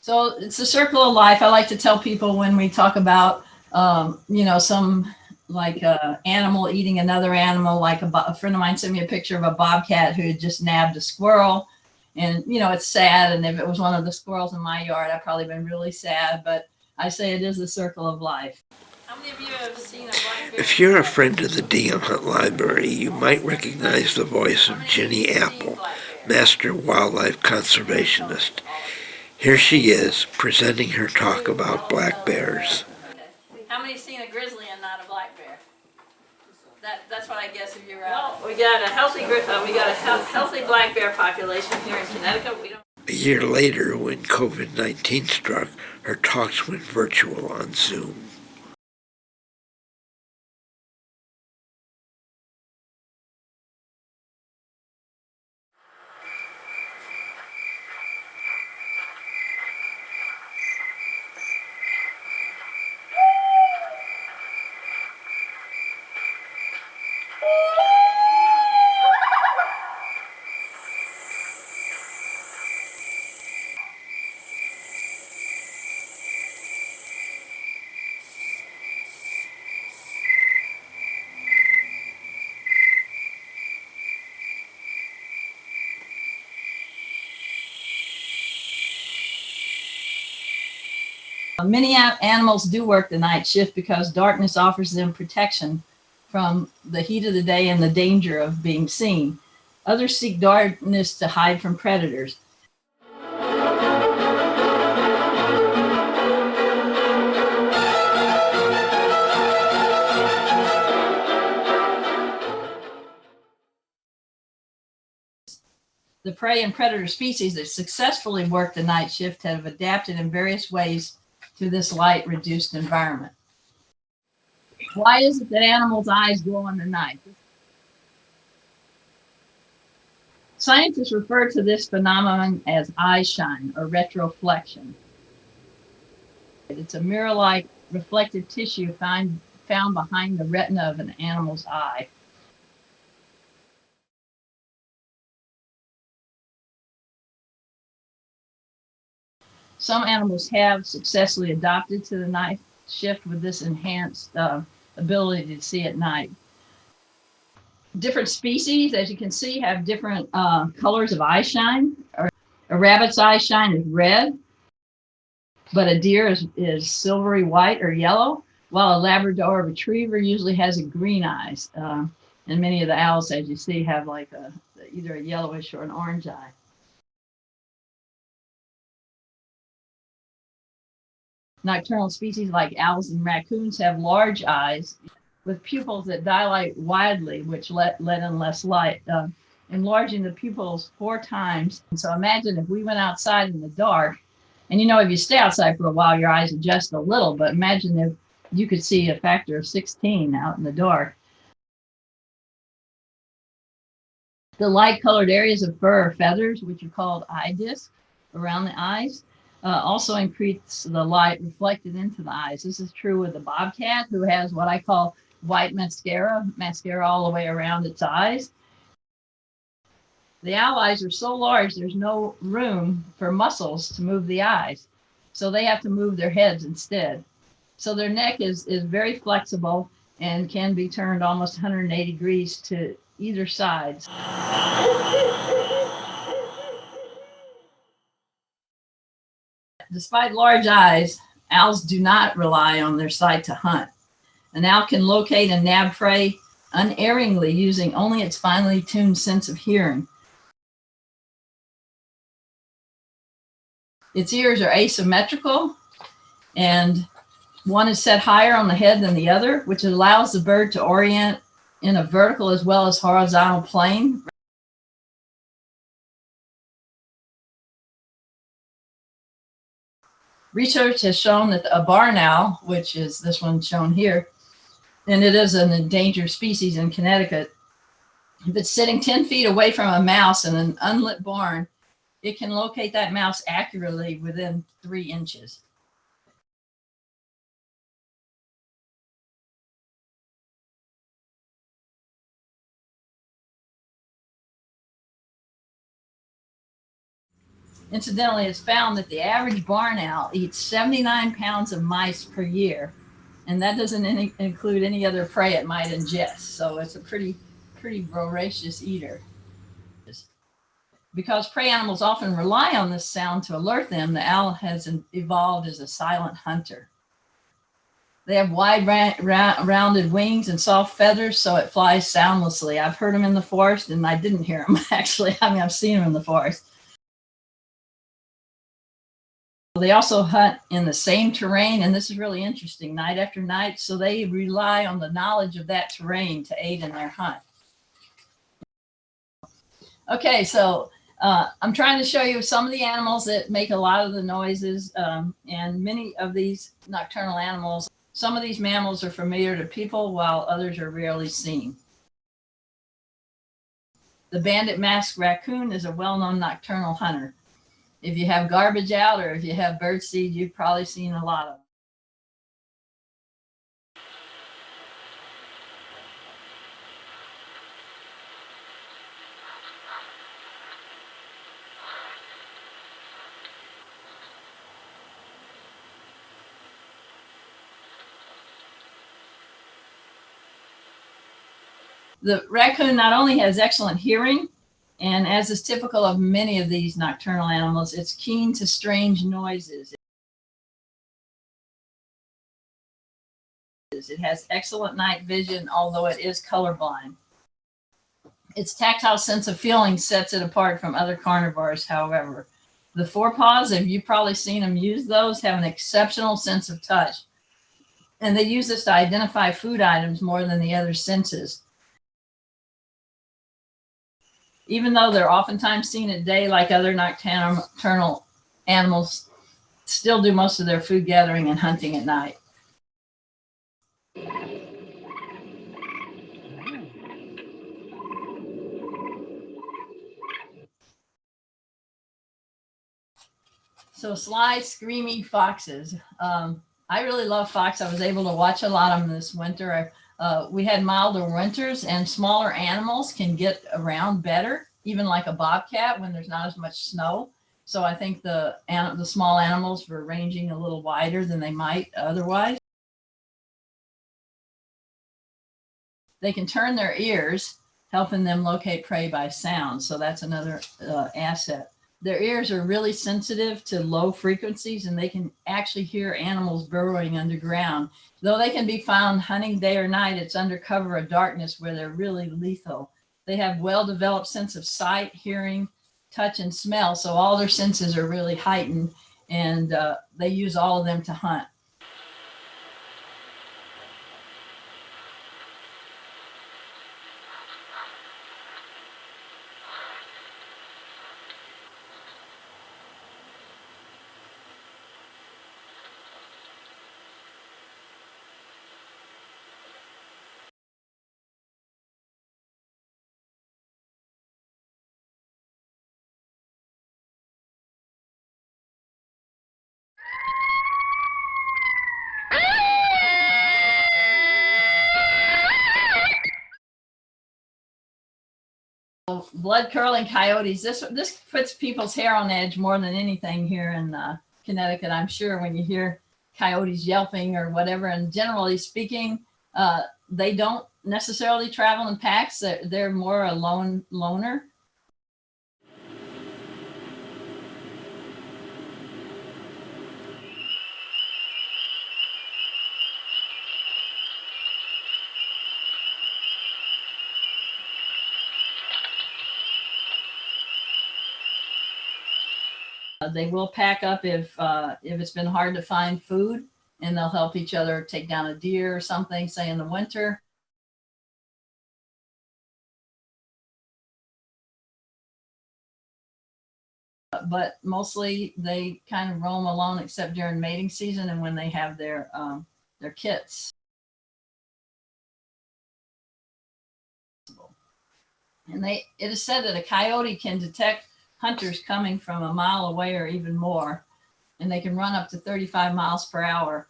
So it's a circle of life. I like to tell people when we talk about, some like animal eating another animal, like a friend of mine sent me a picture of a bobcat who had just nabbed a squirrel. And, it's sad. And if it was one of the squirrels in my yard, I'd probably been really sad. But I say it is a circle of life. How many of you have seen a black bear? If you're a friend of the DM Hunt Library, you might recognize the voice of Ginny Apple, Master Wildlife Conservationist. Here she is, presenting her talk about black bears. How many have seen a grizzly and not a black bear? That's what I guess if you're out. Well, we got a healthy black bear population here in Connecticut. A year later, when COVID-19 struck, her talks went virtual on Zoom. Many animals do work the night shift because darkness offers them protection from the heat of the day and the danger of being seen. Others seek darkness to hide from predators. The prey and predator species that successfully work the night shift have adapted in various ways to this light-reduced environment. Why is it that animals' eyes glow in the night? Scientists refer to this phenomenon as eye shine or retroflexion. It's a mirror-like reflective tissue found behind the retina of an animal's eye. Some animals have successfully adapted to the night shift with this enhanced ability to see at night. Different species, as you can see, have different colors of eye shine. A rabbit's eye shine is red, but a deer is silvery white or yellow, while a Labrador retriever usually has a green eyes. And many of the owls, as you see, have like either a yellowish or an orange eye. Nocturnal species like owls and raccoons have large eyes with pupils that dilate widely, which let in less light, enlarging the pupils 4 times. And so imagine if we went outside in the dark, and if you stay outside for a while, your eyes adjust a little, but imagine if you could see a factor of 16 out in the dark. The light-colored areas of fur or feathers, which are called eye discs around the eyes, also increase the light reflected into the eyes. This is true with the bobcat, who has what I call white mascara all the way around its eyes. The owl eyes are so large, there's no room for muscles to move the eyes. So they have to move their heads instead. So their neck is very flexible and can be turned almost 180 degrees to either side. Despite large eyes, owls do not rely on their sight to hunt. An owl can locate and nab prey unerringly using only its finely tuned sense of hearing. Its ears are asymmetrical, and one is set higher on the head than the other, which allows the bird to orient in a vertical as well as horizontal plane. Research has shown that a barn owl, which is this one shown here, and it is an endangered species in Connecticut, if it's sitting 10 feet away from a mouse in an unlit barn, it can locate that mouse accurately within 3 inches. Incidentally, it's found that the average barn owl eats 79 pounds of mice per year, and that doesn't include any other prey it might ingest. So it's a pretty voracious eater. Because prey animals often rely on this sound to alert them, the owl has evolved as a silent hunter. They have wide rounded wings and soft feathers, so it flies soundlessly. I've heard them in the forest, and I didn't hear them actually. I mean, I've seen them in the forest. They also hunt in the same terrain, and this is really interesting, night after night. So they rely on the knowledge of that terrain to aid in their hunt. Okay, so I'm trying to show you some of the animals that make a lot of the noises, and many of these nocturnal animals. Some of these mammals are familiar to people, while others are rarely seen. The banded masked raccoon is a well-known nocturnal hunter. If you have garbage out or if you have birdseed, you've probably seen a lot of them. The raccoon not only has excellent hearing, and as is typical of many of these nocturnal animals, it's keen to strange noises. It has excellent night vision, although it is colorblind. Its tactile sense of feeling sets it apart from other carnivores, however. The forepaws, if you've probably seen them use those, have an exceptional sense of touch. And they use this to identify food items more than the other senses. Even though they're oftentimes seen at day like other nocturnal animals, still do most of their food gathering and hunting at night. So sly, screamy foxes. I really love fox. I was able to watch a lot of them this winter. We had milder winters, and smaller animals can get around better, even like a bobcat when there's not as much snow. So I think the small animals were ranging a little wider than they might otherwise. They can turn their ears, helping them locate prey by sound. So that's another asset. Their ears are really sensitive to low frequencies, and they can actually hear animals burrowing underground. Though they can be found hunting day or night, it's under cover of darkness where they're really lethal. They have well-developed sense of sight, hearing, touch, and smell. So all their senses are really heightened, and they use all of them to hunt. Blood curdling coyotes. This puts people's hair on edge more than anything here in Connecticut. I'm sure when you hear coyotes yelping or whatever. And generally speaking, they don't necessarily travel in packs. They're more a loner. They will pack up if it's been hard to find food, and they'll help each other take down a deer or something, say in the winter. But mostly they kind of roam alone, except during mating season and when they have their kits. And it is said that a coyote can detect hunters coming from a mile away or even more, and they can run up to 35 miles per hour.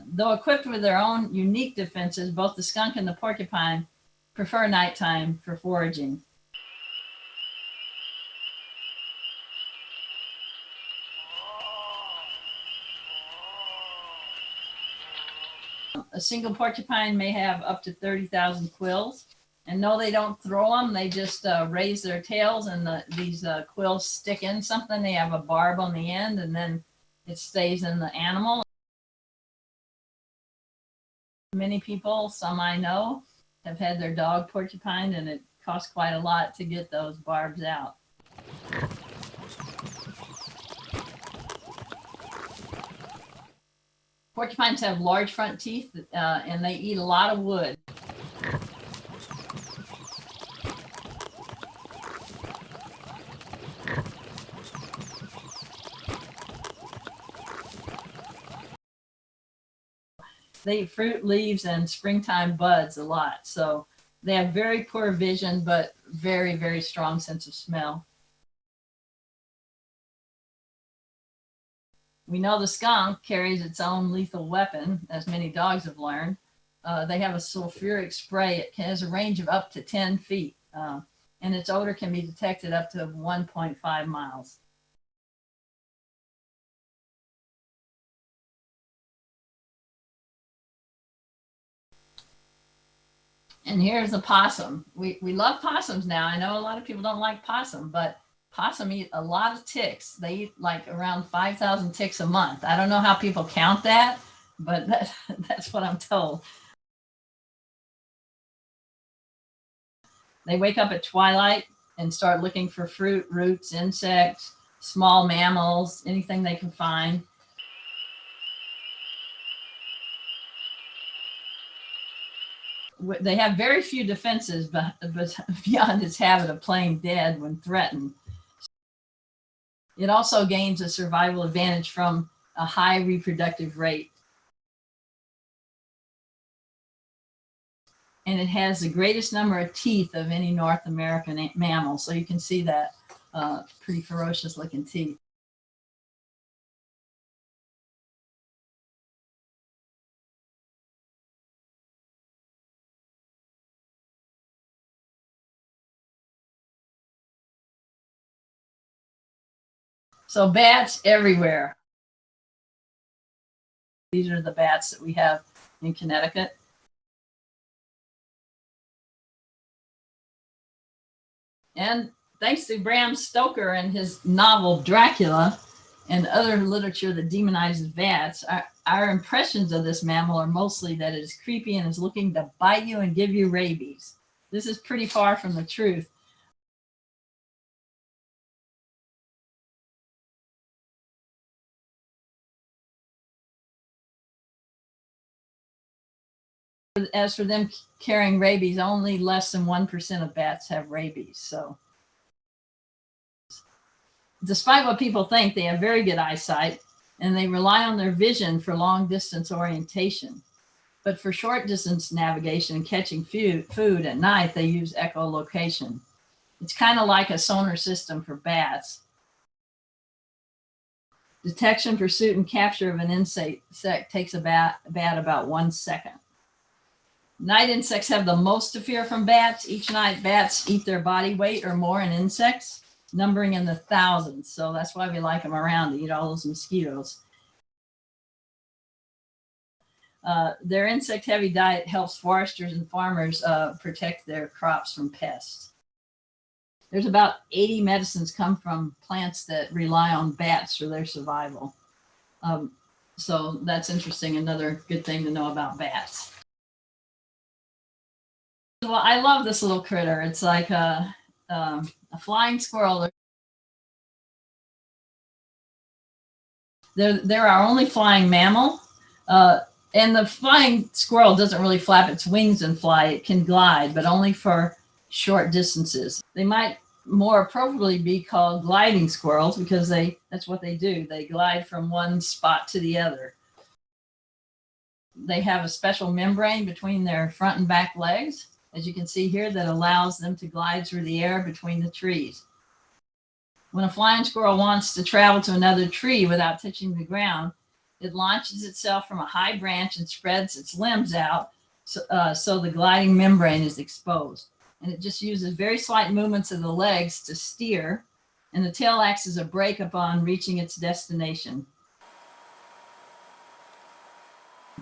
Though equipped with their own unique defenses, both the skunk and the porcupine prefer nighttime for foraging. A single porcupine may have up to 30,000 quills. And no, they don't throw them. They just raise their tails, and these quills stick in something. They have a barb on the end, and then it stays in the animal. Many people, some I know, have had their dog porcupine, and it costs quite a lot to get those barbs out. Porcupines have large front teeth, and they eat a lot of wood. They eat fruit, leaves, and springtime buds a lot. So they have very poor vision, but very, very strong sense of smell. We know the skunk carries its own lethal weapon, as many dogs have learned. They have a sulfuric spray. It has a range of up to 10 feet, and its odor can be detected up to 1.5 miles. And here's the possum. We love possums now. I know a lot of people don't like possum, but possum eat a lot of ticks. They eat like around 5,000 ticks a month. I don't know how people count that, but that's what I'm told. They wake up at twilight and start looking for fruit, roots, insects, small mammals, anything they can find. They have very few defenses, but beyond its habit of playing dead when threatened. It also gains a survival advantage from a high reproductive rate. And it has the greatest number of teeth of any North American mammal. So you can see that pretty ferocious looking teeth. So bats everywhere. These are the bats that we have in Connecticut. And thanks to Bram Stoker and his novel Dracula and other literature that demonizes bats, our impressions of this mammal are mostly that it is creepy and is looking to bite you and give you rabies. This is pretty far from the truth. As for them carrying rabies, only less than 1% of bats have rabies. So despite what people think, they have very good eyesight, and they rely on their vision for long distance orientation. But for short distance navigation and catching food at night, they use echolocation. It's kind of like a sonar system for bats. Detection, pursuit, and capture of an insect takes about 1 second. Night insects have the most to fear from bats. Each night, bats eat their body weight or more in insects, numbering in the thousands. So that's why we like them around, to eat all those mosquitoes. Their insect-heavy diet helps foresters and farmers protect their crops from pests. There's about 80 medicines come from plants that rely on bats for their survival. So that's interesting, another good thing to know about bats. Well, I love this little critter. It's like a flying squirrel. They're our only flying mammal. And the flying squirrel doesn't really flap its wings and fly. It can glide, but only for short distances. They might more appropriately be called gliding squirrels because that's what they do. They glide from one spot to the other. They have a special membrane between their front and back legs, as you can see here, that allows them to glide through the air between the trees. When a flying squirrel wants to travel to another tree without touching the ground, it launches itself from a high branch and spreads its limbs out so the gliding membrane is exposed. And it just uses very slight movements of the legs to steer, and the tail acts as a brake upon reaching its destination.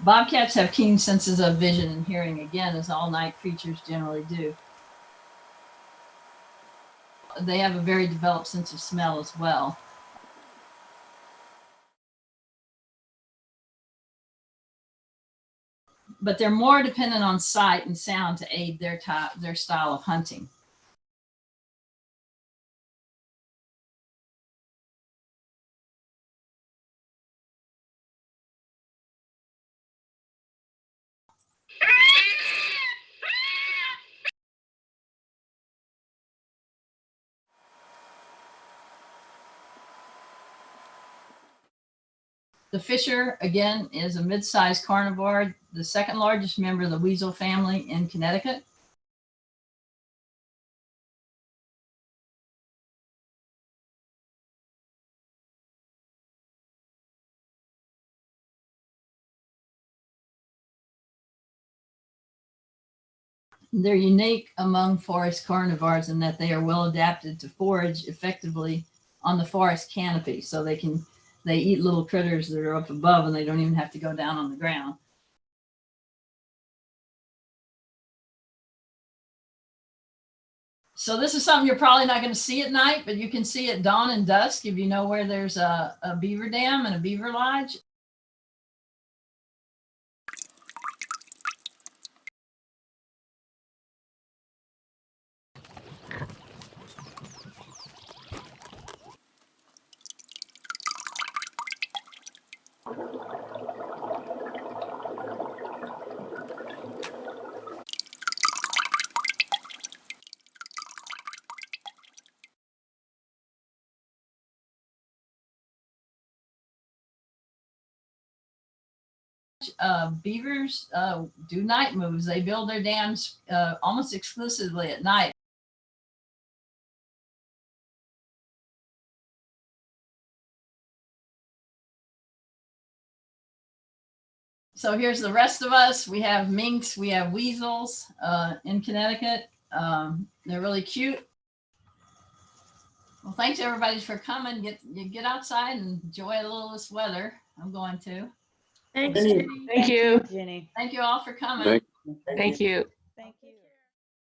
Bobcats have keen senses of vision and hearing, again, as all night creatures generally do. They have a very developed sense of smell as well. But they're more dependent on sight and sound to aid their style of hunting. The fisher, again, is a mid-sized carnivore, the second largest member of the weasel family in Connecticut. They're unique among forest carnivores in that they are well adapted to forage effectively on the forest canopy. So they eat little critters that are up above and they don't even have to go down on the ground. So this is something you're probably not going to see at night, but you can see at dawn and dusk if you know where there's a beaver dam and a beaver lodge. Beavers do night moves. They build their dams almost exclusively at night. So here's the rest of us. We have minks, we have weasels in Connecticut. They're really cute. Well, thanks everybody for coming. Get outside and enjoy a little of this weather. I'm going to. Thanks, Ginny. Thank you. Ginny. Thank you all for coming. Thank you. Thank you.